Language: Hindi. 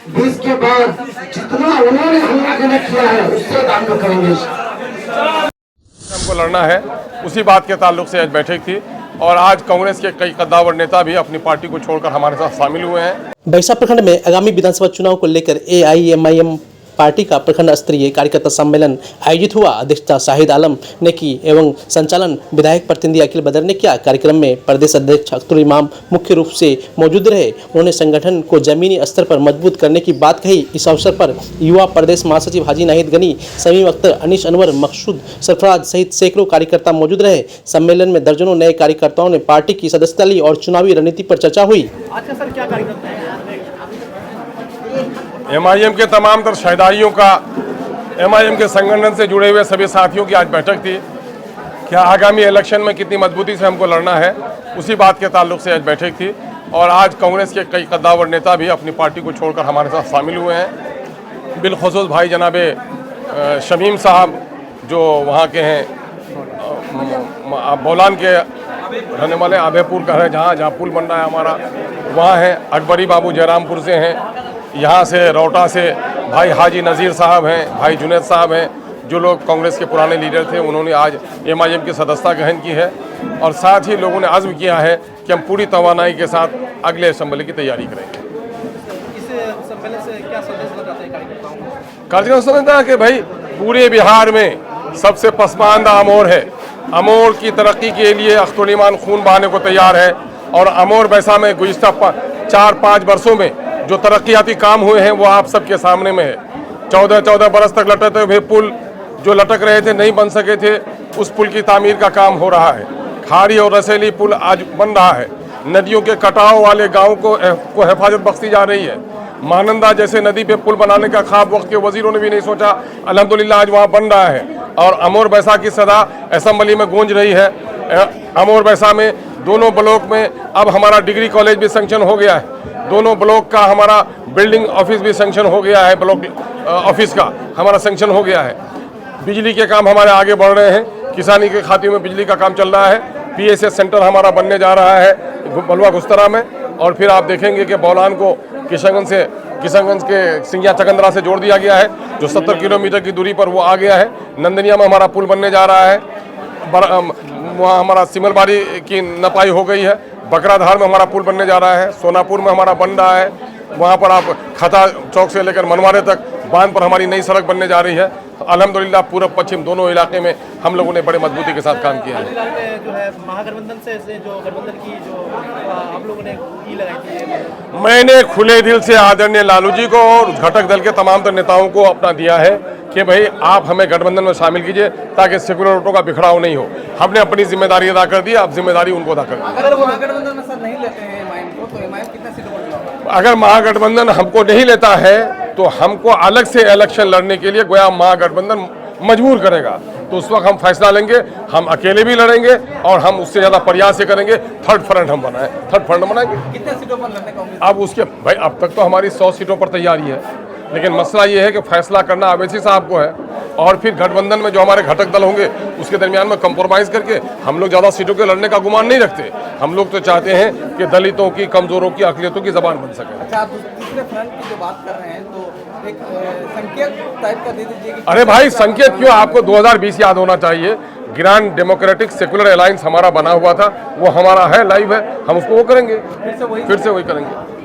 20 के बाद जितना उन्होंने हम लोगों के लिए किया है उससे काम करेंगे। हमको लड़ना है, उसी बात के ताल्लुक से आज बैठक थी और आज कांग्रेस के कई कद्दावर नेता भी अपनी पार्टी को छोड़कर हमारे साथ शामिल हुए हैं। बैसा प्रखंड में आगामी विधानसभा चुनाव को लेकर AIMIM पार्टी का प्रखंड स्तरीय कार्यकर्ता सम्मेलन आयोजित हुआ। अध्यक्षता शाहिद आलम ने की एवं संचालन विधायक प्रतिनिधि अखिल बदर ने किया। कार्यक्रम में प्रदेश अध्यक्ष अख्तर इमाम मुख्य रूप से मौजूद रहे। उन्होंने संगठन को जमीनी स्तर पर मजबूत करने की बात कही। इस अवसर पर युवा प्रदेश महासचिव हाजी नाहिद गनी, समीम अख्तर, अनीश अनवर, मकसूद सरफराज सहित सैकड़ों कार्यकर्ता मौजूद रहे। सम्मेलन में दर्जनों नए कार्यकर्ताओं ने पार्टी की सदस्यता ली और चुनावी रणनीति पर चर्चा हुई। आज का सर क्या कार्यक्रम है? MIM के तमाम तर शहदाइयों का, MIM के संगठन से जुड़े हुए सभी साथियों की आज बैठक थी। क्या आगामी इलेक्शन में कितनी मजबूती से हमको लड़ना है, उसी बात के ताल्लुक से आज बैठक थी और आज कांग्रेस के कई कद्दावर नेता भी अपनी पार्टी को छोड़कर हमारे साथ शामिल हुए हैं। बिलखुसूस भाई जनाबे शमीम साहब जो वहाँ के हैं, बोलान के रहने वाले, आबेपुर का है जहाँ पुल बन रहा है हमारा, वहाँ है। अकबरी बाबू जयरामपुर से हैं। यहाँ से रोहटा से भाई हाजी नज़ीर साहब हैं, भाई जुनैद साहब हैं, जो लोग कांग्रेस के पुराने लीडर थे। उन्होंने आज MIM की सदस्यता ग्रहण की है और साथ ही लोगों ने आज़्म किया है कि हम पूरी तवानाई के साथ अगले असेंबली की तैयारी करेंगे। इस सम्मेलन से क्या संदेश देना चाहते हैं कार्यकर्ताओं को? कार्यक्रम समझता है कि भाई पूरे बिहार में सबसे पसमानदा अमोर है। अमोर की तरक्की के लिए अख्तर इमाम खून बहाने को तैयार है और अमोर बैसा में गुज़िश्ता 4-5 वर्षों में जो तरक्याती काम हुए हैं वो आप सबके सामने में है। 14 बरस तक लटकते हुए पुल जो लटक रहे थे, नहीं बन सके थे, उस पुल की तामीर का काम हो रहा है। खाड़ी और रसेली पुल आज बन रहा है। नदियों के कटाव वाले गाँव को हिफाजत बख्शी जा रही है। महानंदा जैसे नदी पे पुल बनाने का ख्वाब वक्त के वजीरों ने भी नहीं सोचा, अल्हम्दुलिल्लाह आज वहाँ बन रहा है और अमोर बैसा की सदा असेंबली में गूंज रही है। अमोर बैसा में दोनों ब्लॉक में अब हमारा डिग्री कॉलेज भी सैंक्शन हो गया है। दोनों ब्लॉक का हमारा बिल्डिंग ऑफिस भी सैंक्शन हो गया है। ब्लॉक ऑफिस का हमारा सैंक्शन हो गया है। बिजली के काम हमारे आगे बढ़ रहे हैं। किसानी के खातों में बिजली का काम चल रहा है। PSS सेंटर हमारा बनने जा रहा है बलुआ गुस्तरा में और फिर आप देखेंगे कि बौलान को किशनगंज के सिंगिया चकंदरा से जोड़ दिया गया है, जो 70 किलोमीटर की दूरी पर वो आ गया है। नंदनिया में हमारा पुल बनने जा रहा है। वहाँ हमारा सिमलबाड़ी की नपाई हो गई है। बकराधार में हमारा पुल बनने जा रहा है। सोनापुर में हमारा बन रहा है। वहाँ पर आप खता चौक से लेकर मनवारे तक बांध पर हमारी नई सड़क बनने जा रही है। तो अल्हम्दुलिल्लाह पूर्व पश्चिम दोनों इलाके में हम लोगों ने बड़े मजबूती के साथ काम किया है। जो है महागठबंधन से जो गठबंधन की जो आप लोगों ने की लगाई थी, मैंने खुले दिल से आदरणीय लालू जी को और घटक दल के तमाम नेताओं को अपना दिया है कि भाई आप हमें गठबंधन में शामिल कीजिए ताकि सेकुलर वोटों का बिखराव नहीं हो। हमने अपनी जिम्मेदारी अदा कर दी, अब जिम्मेदारी उनको अदा कर दी। अगर वो महागठबंधन में सर नहीं लेते हैं MIM को, तो MIM कितना सीटों पर चुनाव? अगर महागठबंधन हमको नहीं लेता है तो हमको अलग से इलेक्शन लड़ने के लिए गोया महागठबंधन मजबूर करेगा। तो उस वक्त हम फैसला लेंगे, हम अकेले भी लड़ेंगे और हम उससे ज़्यादा प्रयास ये करेंगे थर्ड फ्रंट हम बनाएंगे। कितने सीटों पर लड़ने कांग्रेस? अब उसके भाई अब तक तो हमारी 100 सीटों पर तैयारी है, लेकिन मसला ये है कि फैसला करना अवैसी साहब को है और फिर गठबंधन में जो हमारे घटक दल होंगे उसके दरमियान में कंप्रोमाइज़ करके हम लोग ज़्यादा सीटों के लड़ने का गुमान नहीं रखते। हम लोग तो चाहते हैं कि दलितों की, कमज़ोरों की, अक़लियतों की ज़बान बन सके। अच्छा, आप दूसरे फ्रंट की जो बात कर रहे हैं तो एक संकेत टाइप का दे दीजिए कि अरे भाई संकेत क्यों, आपको 2020 याद होना चाहिए। ग्रांड डेमोक्रेटिक सेकुलर अलायंस हमारा बना हुआ था, वो हमारा है, लाइव है, हम उसको वो करेंगे, फिर से वही करेंगे।